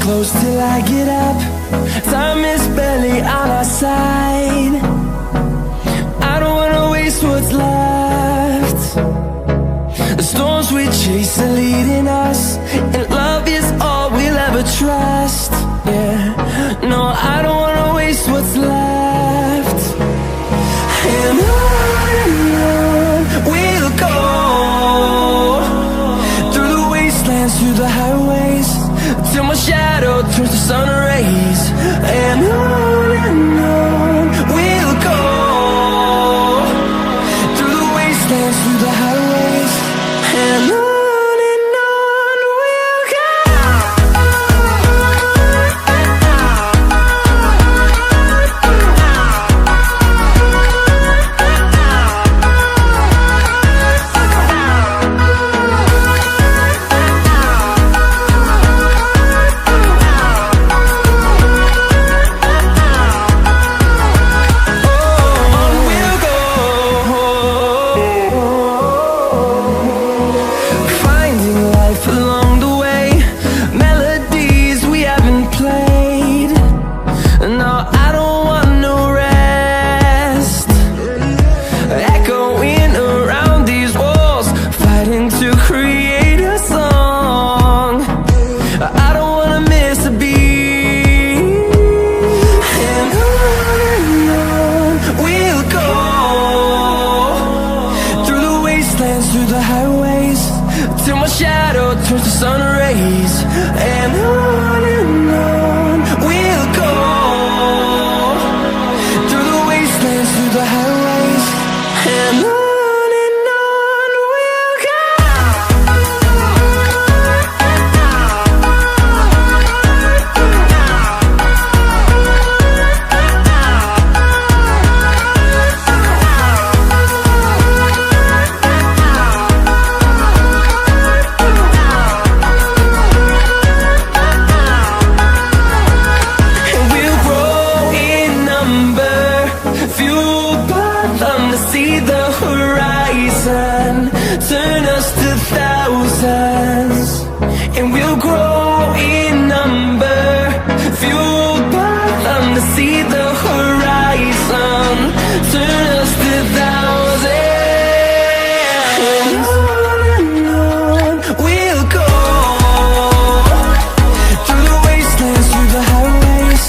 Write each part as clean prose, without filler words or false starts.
close till I get up. Time is barely on our side. I don't wanna waste what's left. The storms we chase are leading us, and love is all we'll ever trust. Yeah, no, I don't wanna waste what's left. And on we'll go, through the wastelands, through the highways, till my shadow turns to sun rays. And on we'll go, through the wastelands, through the highways, and on we'll go. Through the highways, till my shadow turns to sun rays. And on we'll go, through the wastelands, through the highways, and on we'll go. See the horizon, turn us to thousands, and we'll grow in number, fueled by them to see the horizon, turn us to thousands. And on we'll go, through the wastelands, through the highways,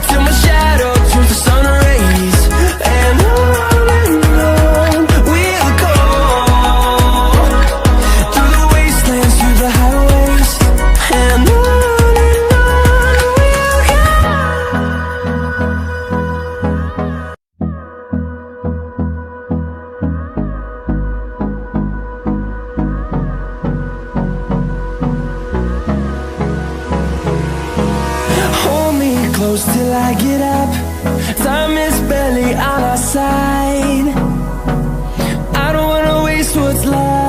till my shadow turns to sun rays. And close till I get up, time is barely on our side. I don't wanna waste what's left.